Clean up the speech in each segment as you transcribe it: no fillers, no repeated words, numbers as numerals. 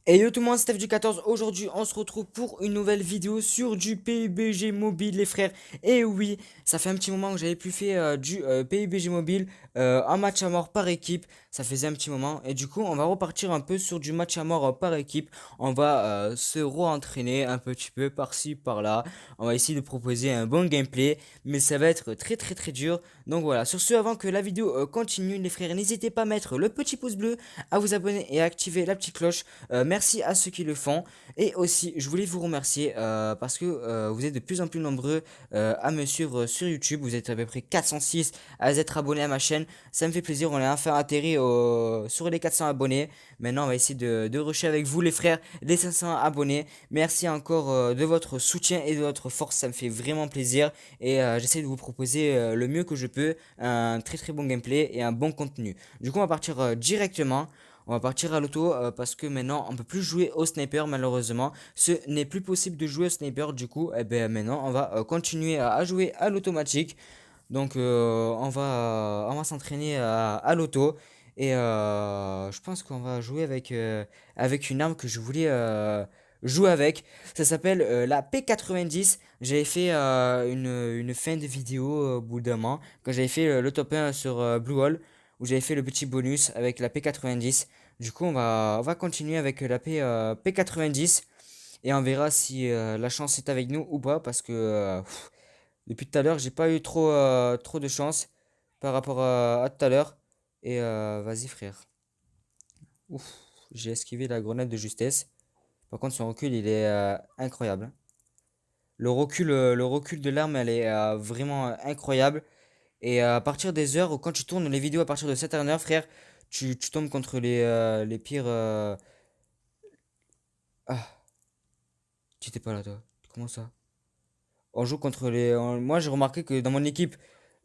Et yo tout le monde, Steph du 14. Aujourd'hui, on se retrouve pour une nouvelle vidéo sur du PUBG Mobile, les frères. Et oui, ça fait un petit moment que j'avais plus fait du PUBG Mobile, un match à mort par équipe. Ça faisait un petit moment. Et du coup, on va repartir un peu sur du match à mort par équipe. On va se re-entraîner un petit peu par-ci, par-là. On va essayer de proposer un bon gameplay. Mais ça va être très très très dur. Donc voilà, sur ce, avant que la vidéo continue, les frères, n'hésitez pas à mettre le petit pouce bleu, à vous abonner et à activer la petite cloche. Merci à ceux qui le font. Et aussi, je voulais vous remercier parce que vous êtes de plus en plus nombreux à me suivre sur YouTube. Vous êtes à peu près 406 à être abonnés à ma chaîne. Ça me fait plaisir. On est enfin atterri sur les 400 abonnés. Maintenant, on va essayer de rusher avec vous, les frères, les 500 abonnés. Merci encore de votre soutien et de votre force. Ça me fait vraiment plaisir. Et j'essaie de vous proposer le mieux que je peux un très très bon gameplay et un bon contenu. Du coup, on va partir directement. On va partir à l'auto parce que maintenant on peut plus jouer au sniper malheureusement. Ce n'est plus possible de jouer au sniper, du coup eh ben, maintenant on va continuer à jouer à l'automatique. Donc on va s'entraîner à l'auto. Et je pense qu'on va jouer avec une arme que je voulais jouer avec. Ça s'appelle la P90. J'avais fait une fin de vidéo au bout d'un moment quand j'avais fait le top 1 sur Blue Hole où j'avais fait le petit bonus avec la P90. Du coup, on va continuer avec la P90 et on verra si la chance est avec nous ou pas parce que depuis tout à l'heure, j'ai pas eu trop de chance par rapport à tout à l'heure. Et vas-y, frère. Ouf, j'ai esquivé la grenade de justesse. Par contre, son recul, il est incroyable, hein. Le recul de l'arme, elle est vraiment incroyable. Et à partir des heures, où quand tu tournes les vidéos à partir de 7 heures, frère, tu tombes contre les pires. Ah, tu étais pas là, toi. Comment ça? On joue contre Moi, j'ai remarqué que dans mon équipe,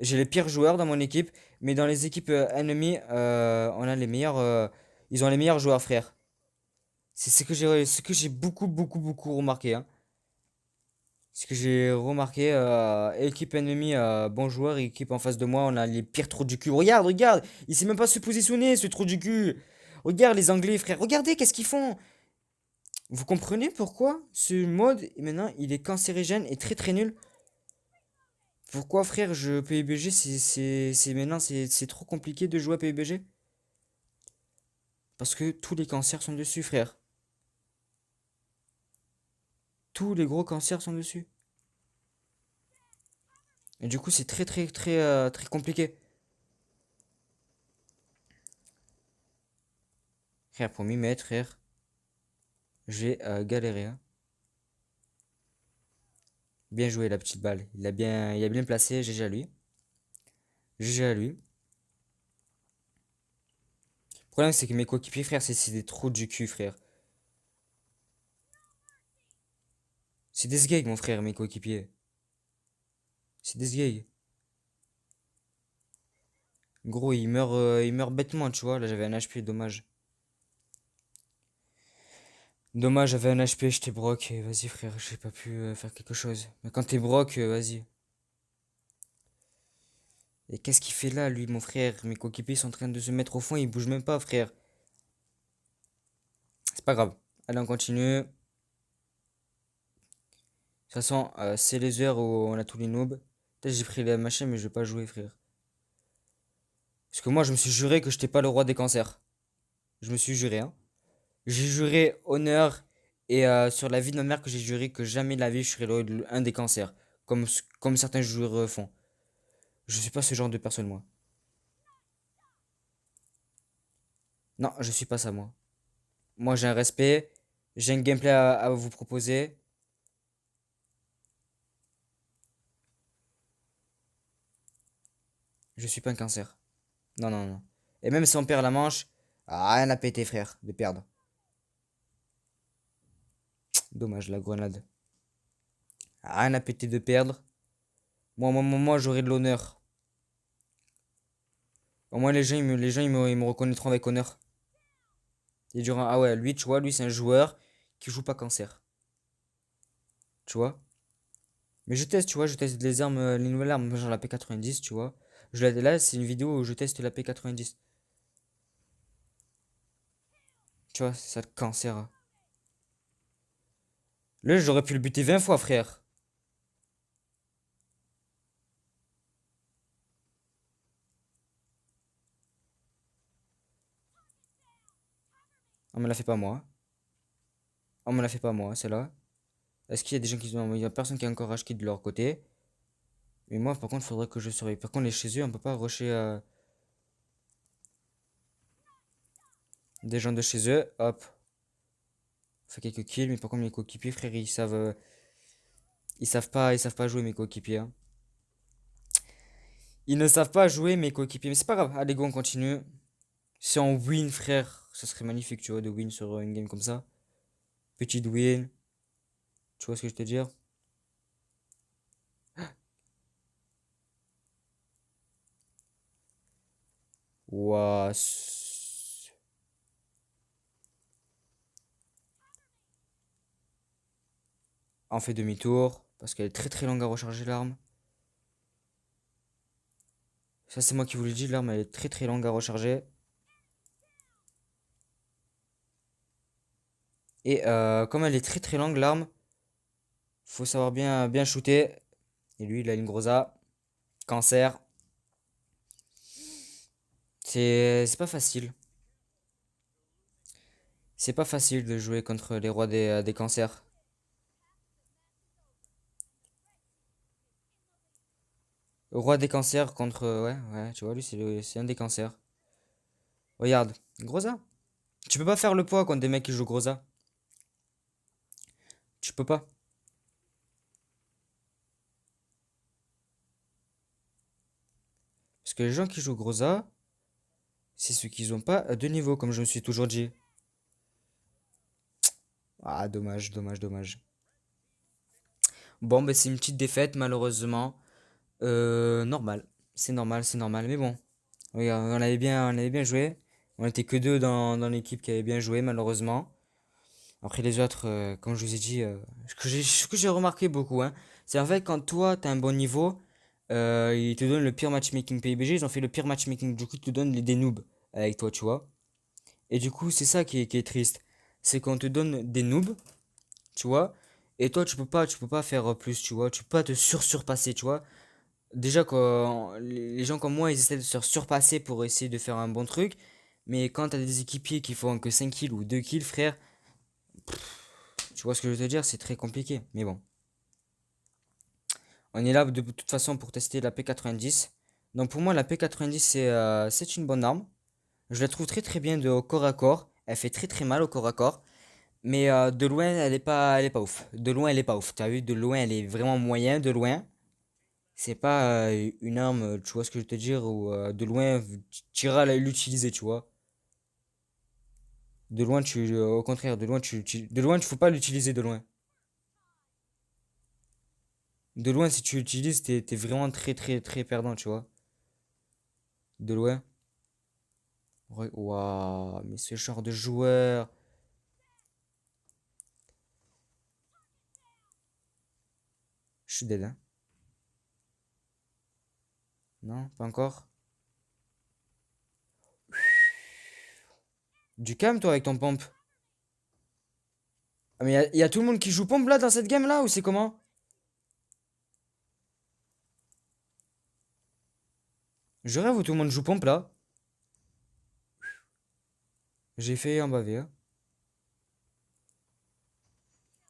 j'ai les pires joueurs dans mon équipe, mais dans les équipes ennemies, on a les meilleurs. Ils ont les meilleurs joueurs, frère. C'est ce que j'ai beaucoup, beaucoup, beaucoup remarqué, hein. Ce que j'ai remarqué, équipe ennemie, bon joueur, équipe en face de moi, on a les pires trous du cul. Regarde, regarde, il sait même pas se positionner, ce trou du cul. Regarde les Anglais, frère, regardez, qu'est-ce qu'ils font? Vous comprenez pourquoi ce mode, maintenant, il est cancérigène et très très nul? Pourquoi, frère, PUBG, maintenant, c'est trop compliqué de jouer à PUBG? Parce que tous les cancers sont dessus, frère. Tous les gros cancers sont dessus. Et du coup, c'est très très très très compliqué. Frère, pour m'y mettre, frère, j'ai galéré, hein. Bien joué, la petite balle. Il a bien placé, GG à lui. GG à lui. Le problème, c'est que mes coéquipiers, frère, c'est des trous du cul, frère. C'est des sgags, mon frère, mes coéquipiers. C'est des sgags. Gros, il meurt bêtement, tu vois. Là, j'avais un HP, dommage. Dommage, j'avais un HP, j'étais broc. Et vas-y, frère, j'ai pas pu faire quelque chose. Mais quand t'es broc, vas-y. Et qu'est-ce qu'il fait là, lui, mon frère? Mes coéquipiers sont en train de se mettre au fond, ils bougent même pas, frère. C'est pas grave. Allez, on continue. De toute façon, c'est les heures où on a tous les noobs. Peut-être j'ai pris la machine, mais je vais pas jouer, frère. Parce que moi, je me suis juré que j'étais pas le roi des cancers. Je me suis juré, hein. J'ai juré honneur et sur la vie de ma mère que j'ai juré que jamais de la vie je serais un des cancers. Comme certains joueurs font. Je suis pas ce genre de personne, moi. Non, je suis pas ça, moi. Moi, j'ai un respect. J'ai un gameplay à vous proposer. Je suis pas un cancer. Non, non, non. Et même si on perd la manche, rien à péter, frère, de perdre. Dommage, la grenade. Rien à péter de perdre. Moi, j'aurai de l'honneur. Au moins, les gens, ils me reconnaîtront avec honneur. Et durant, ah ouais, lui, tu vois, lui, c'est un joueur qui joue pas cancer. Tu vois? Mais je teste, tu vois, je teste les armes, les nouvelles armes, genre la P90, tu vois. Là, c'est une vidéo où je teste la P90. Tu vois, c'est ça le cancer, hein. Là, j'aurais pu le buter 20 fois, frère. On me l'a fait pas moi. On me l'a fait pas moi, c'est là. Est-ce qu'il y a des gens qui ont... Il y a personne qui a encore HK de leur côté. Mais moi, par contre, faudrait que je surveille. Par contre, les chez eux, on peut pas rusher des gens de chez eux. Hop. On fait quelques kills. Mais par contre, mes coéquipiers, frère, ils savent pas jouer, mes coéquipiers, hein. Ils ne savent pas jouer, mes coéquipiers. Mais c'est pas grave. Allez, go, on continue. Si on win, frère, ça serait magnifique, tu vois, de win sur une game comme ça. Petite win. Tu vois ce que je te dire? Ouah. On fait demi-tour. Parce qu'elle est très très longue à recharger l'arme. Ça, c'est moi qui vous l'ai dit, l'arme, elle est très très longue à recharger. Et comme elle est très très longue, l'arme, faut savoir bien shooter. Et lui, il a une grosa. Cancer. C'est pas facile. C'est pas facile de jouer contre les rois des cancers. Le roi des cancers contre... ouais, ouais, tu vois, lui, c'est un des cancers. Regarde, grosa. Tu peux pas faire le poids contre des mecs qui jouent grosa. Tu peux pas. Parce que les gens qui jouent grosa, c'est ceux qui ont pas de niveau, comme je me suis toujours dit. Ah, dommage, dommage, dommage. Bon, ben c'est une petite défaite, malheureusement. Normal. C'est normal, c'est normal. Mais bon, regarde, on avait bien joué. On était que deux dans l'équipe qui avait bien joué, malheureusement. Après les autres, comme je vous ai dit, ce que j'ai remarqué beaucoup, hein, c'est en fait quand toi, t'as un bon niveau, ils te donnent le pire matchmaking PUBG, ils ont fait le pire matchmaking, du coup, ils te donnent des noobs avec toi, tu vois. Et du coup, c'est ça qui est triste. C'est qu'on te donne des noobs, tu vois, et toi, tu peux pas faire plus, tu vois, tu peux pas te surpasser, tu vois. Déjà, quand les gens comme moi, ils essaient de se surpasser pour essayer de faire un bon truc, mais quand t'as des équipiers qui font que 5 kills ou 2 kills, frère, tu vois ce que je veux te dire, c'est très compliqué. Mais bon, on est là de toute façon pour tester la P90. Donc pour moi, la P90, c'est une bonne arme. Je la trouve très très bien de au corps à corps. Elle fait très très mal au corps à corps. Mais de loin, elle est pas ouf. De loin, elle est pas ouf. T'as vu, de loin, elle est vraiment moyen. De loin, c'est pas une arme, tu vois ce que je veux te dire, ou de loin, tu iras l'utiliser, tu vois. De loin, au contraire, de loin, tu faut pas l'utiliser de loin. De loin, si tu l'utilises, t'es vraiment très très très perdant, tu vois. De loin. Waouh, mais ce genre de joueur. Je suis dead, hein. Non, pas encore. Du calme, toi, avec ton pompe. Ah, mais y a tout le monde qui joue pompe là dans cette game là ou c'est comment? Je rêve où tout le monde joue pompe là. J'ai fait un bavé, hein.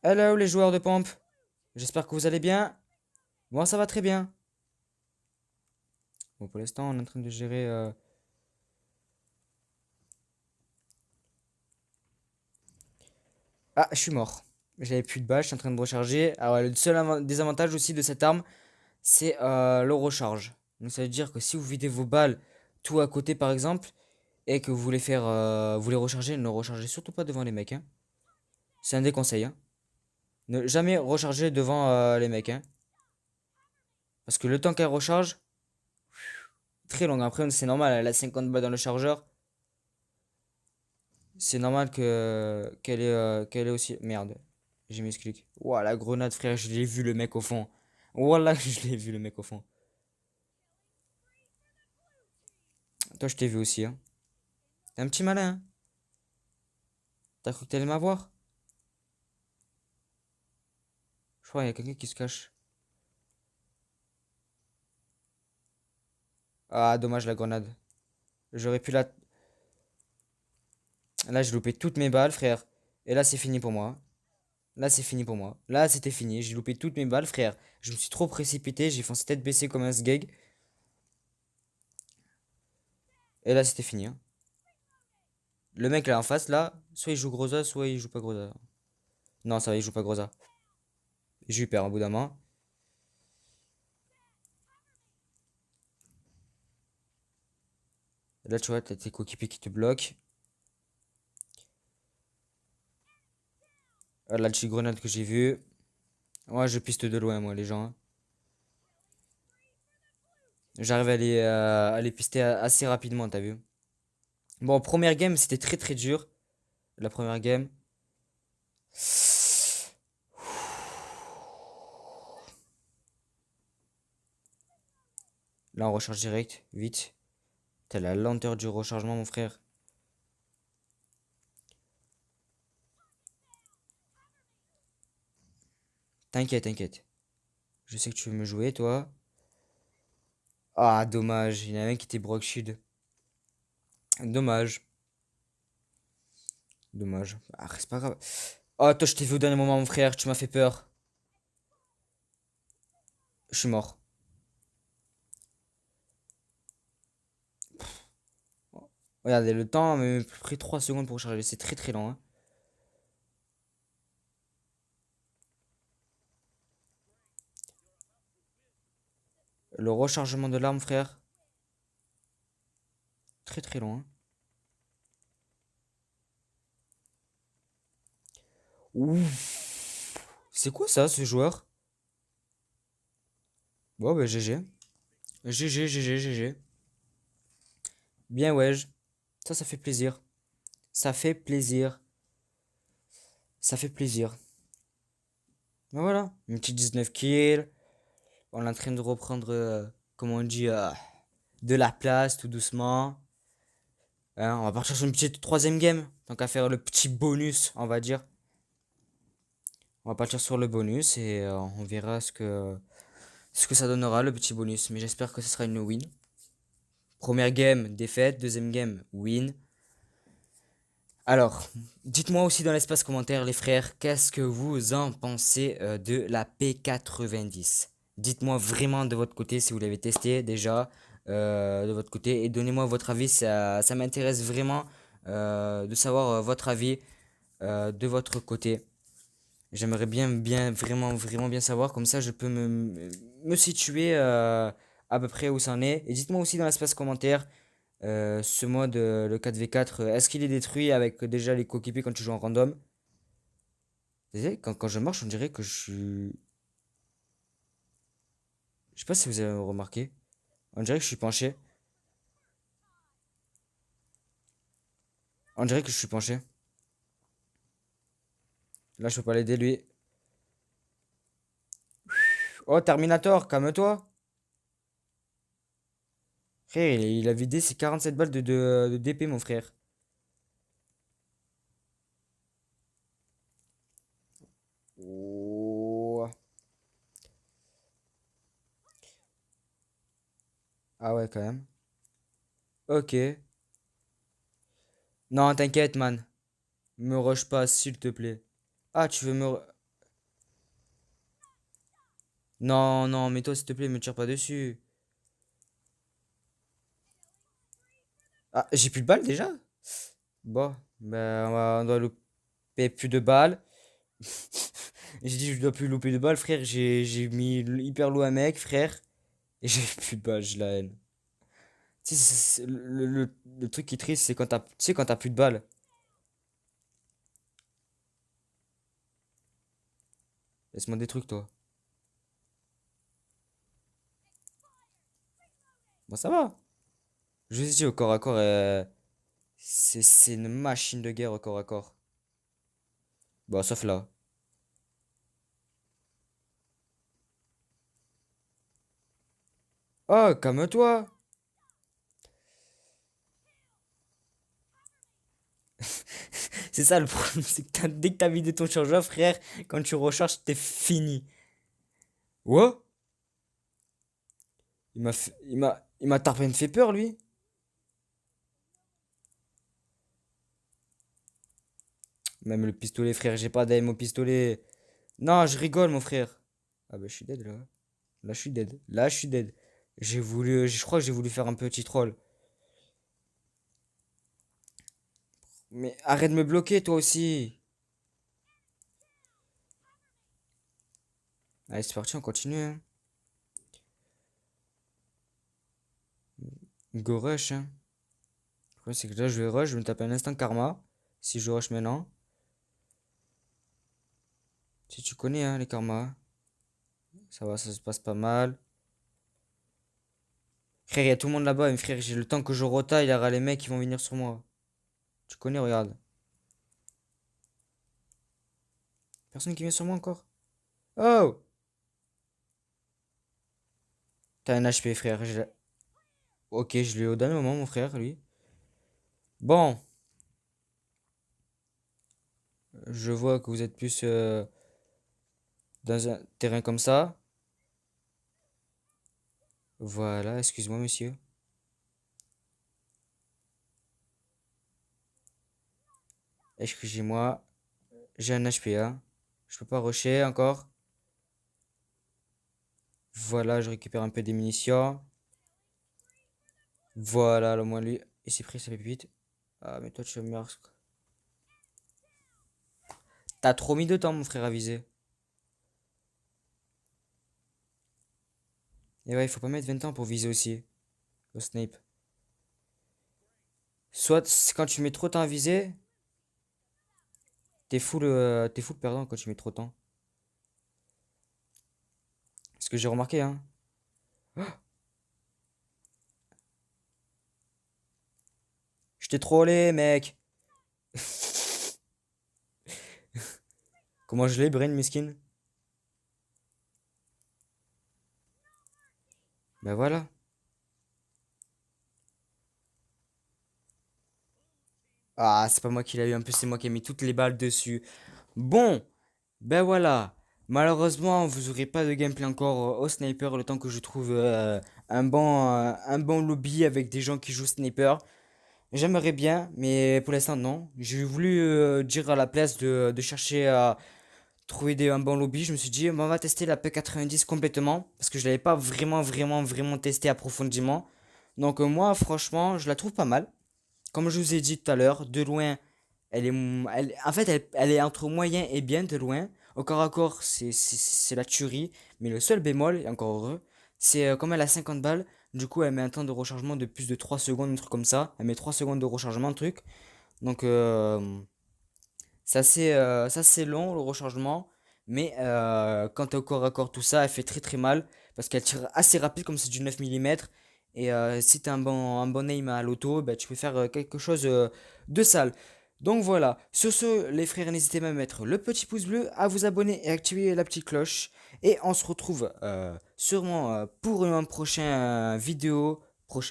Hello les joueurs de pompe. J'espère que vous allez bien. Moi ça va très bien. Bon, pour l'instant, on est en train de gérer. Ah, je suis mort. J'avais plus de balles, je suis en train de recharger. Alors, le seul désavantage aussi de cette arme, c'est le recharge. Donc, ça veut dire que si vous videz vos balles tout à côté, par exemple, et que vous voulez faire, vous voulez recharger, ne rechargez surtout pas devant les mecs, hein. C'est un déconseil, hein. Ne jamais recharger devant les mecs, hein. Parce que le temps qu'elle recharge, très long. Après, c'est normal, elle a 50 balles dans le chargeur. C'est normal qu'elle ait aussi. Merde, j'ai mis ce clic. Ouah, la grenade, frère, je l'ai vu le mec au fond. Voilà, je l'ai vu le mec au fond. Toi, je t'ai vu aussi, hein. T'es un petit malin, hein. T'as cru que t'allais m'avoir? crois qu'il y a quelqu'un qui se cache. Ah, dommage la grenade. J'aurais pu la... Là, j'ai loupé toutes mes balles, frère. Et là, c'est fini pour moi. Là, c'est fini pour moi. Là, c'était fini. J'ai loupé toutes mes balles, frère. Je me suis trop précipité. J'ai foncé tête baissée comme un sgeg. Et là, c'était fini, hein. Le mec là en face, là, soit il joue Groza, soit il joue pas Groza. Non, ça va, il joue pas Groza. J'ai eu peur au bout d'un moment. Là, tu vois, t'as tes coéquipiers qui te bloquent. Ah, là, le grenade que j'ai vu. Ouais, je piste de loin, moi, les gens, hein. J'arrive à les pister assez rapidement, t'as vu. Bon, première game, c'était très très dur. La première game. Là, on recharge direct, vite. T'as la lenteur du rechargement, mon frère. T'inquiète, t'inquiète. Je sais que tu veux me jouer, toi. Ah, dommage. Il y en a un qui était Brock Shield. Dommage. Dommage. Ah, c'est pas grave. Oh, toi, je t'ai vu au dernier moment, mon frère. Tu m'as fait peur. Je suis mort. Regardez, le temps m'a pris 3 secondes pour recharger. C'est très très lent, hein. Le rechargement de l'arme, frère. Très très lent, hein. Ouh. C'est quoi ça, ce joueur? Bon, bah, GG. GG, GG, GG. Bien, ouais. Ça fait plaisir. Ça fait plaisir. Ça fait plaisir. Ben voilà. Une petite 19 kills. On est en train de reprendre, comme on dit, de la place, tout doucement. Hein, on va partir sur une petite troisième game. Tant qu'à faire le petit bonus, on va dire. On va partir sur le bonus et on verra ce que ça donnera, le petit bonus. Mais j'espère que ce sera une win. Première game, défaite. Deuxième game, win. Alors, dites-moi aussi dans l'espace commentaire, les frères, qu'est-ce que vous en pensez de la P90? Dites-moi vraiment de votre côté si vous l'avez testé déjà, de votre côté, et donnez-moi votre avis, ça m'intéresse vraiment de savoir votre avis de votre côté. J'aimerais vraiment bien savoir, comme ça je peux me situer à peu près où ça en est. Et dites-moi aussi dans l'espace commentaire, ce mode, le 4v4, est-ce qu'il est détruit avec déjà les coéquipiers quand tu joues en random? Vous savez, quand je marche, on dirait que je suis... Je sais pas si vous avez remarqué. On dirait que je suis penché. On dirait que je suis penché. Là, je peux pas l'aider, lui. Oh, Terminator, calme-toi. Frère, il a vidé ses 47 balles de DP, mon frère. Oh. Ah ouais, quand même. Ok. Non, t'inquiète, man. Me rush pas, s'il te plaît. Ah, tu veux me... Non, non, mais toi, s'il te plaît, me tire pas dessus. Ah, j'ai plus de balles déjà? Bon, ben, on doit louper plus de balles. J'ai dit, je dois plus louper de balles, frère. J'ai mis hyper loin, mec, frère. Et j'ai plus de balles, j'ai la haine. Tu sais, le truc qui est triste, c'est quand tu sais, quand t'as plus de balles. Laisse-moi des trucs, toi. Bon, ça va. Je vous ai dit, au corps à corps, c'est une machine de guerre au corps à corps. Bon, sauf là. Oh, calme-toi. C'est ça le problème, c'est que dès que t'as vidé ton chargeur, frère, quand tu recharges, t'es fini. Ouais? Il m'a à peine fait peur, lui. Même le pistolet, frère, j'ai pas d'aim au pistolet. Non, je rigole, mon frère. Ah bah, je suis dead, là. Là, je suis dead. Là, je suis dead. Je crois que j'ai voulu faire un petit troll. Mais arrête de me bloquer, toi aussi. Allez, c'est parti, on continue, hein. Go rush, hein. Le problème, c'est que là, je vais rush, je vais me taper un instant karma. Si je rush maintenant. Si tu connais, hein, les karmas. Ça va, ça se passe pas mal. Frère, il y a tout le monde là-bas, mais frère, j'ai le temps que je rota, il y aura les mecs qui vont venir sur moi. Tu connais, regarde. Personne qui vient sur moi encore. Oh! T'as un HP, frère. Ok, je l'ai au dernier moment, mon frère, lui. Bon, je vois que vous êtes plus dans un terrain comme ça. Voilà, excuse-moi, monsieur. Excusez-moi, j'ai un HP, hein. Je peux pas rusher encore. Voilà, je récupère un peu des munitions. Voilà, au moins lui, il s'est pris sa pépite. Ah, mais toi, tu meurs. T'as trop mis de temps, mon frère, à viser. Et ouais, il faut pas mettre 20 ans pour viser aussi. Au snipe. Soit, quand tu mets trop de temps à viser, t'es full perdant quand tu mets trop de temps. Ce que j'ai remarqué, hein. Je t'ai trollé, mec. Comment je l'ai, Brain, miskin? Ben voilà. Ah, c'est pas moi qui l'ai eu, en plus c'est moi qui ai mis toutes les balles dessus. Bon, ben voilà. Malheureusement, vous aurez pas de gameplay encore au sniper le temps que je trouve un bon lobby avec des gens qui jouent sniper. J'aimerais bien, mais pour l'instant non. J'ai voulu dire à la place de chercher à trouver un bon lobby. Je me suis dit, on va tester la P90 complètement parce que je l'avais pas vraiment testé approfondément. Donc moi, franchement, je la trouve pas mal. Comme je vous ai dit tout à l'heure, de loin, en fait, elle est entre moyen et bien de loin. Au corps à corps, c'est la tuerie. Mais le seul bémol, et encore heureux, c'est comme elle a 50 balles, du coup, elle met un temps de rechargement de plus de 3 secondes, un truc comme ça. Elle met 3 secondes de rechargement, un truc. Donc, ça c'est long, le rechargement. Mais quand t'es au corps à corps, tout ça, elle fait très très mal. Parce qu'elle tire assez rapide, comme c'est du 9 mm. Et si t'as un bon aim à l'auto, bah, tu peux faire quelque chose de sale. Donc voilà. Sur ce, les frères, n'hésitez pas à mettre le petit pouce bleu, à vous abonner et activer la petite cloche. Et on se retrouve sûrement pour une prochaine vidéo.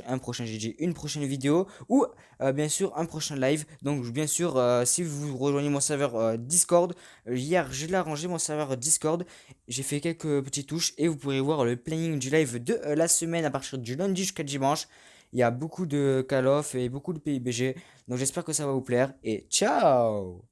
Un prochain GG, une prochaine vidéo. Ou bien sûr un prochain live. Donc bien sûr si vous rejoignez mon serveur Discord, hier je l'ai arrangé mon serveur Discord, j'ai fait quelques petites touches et vous pourrez voir le planning du live de la semaine à partir du lundi jusqu'à dimanche. Il y a beaucoup de Call of et beaucoup de PUBG, donc j'espère que ça va vous plaire et ciao.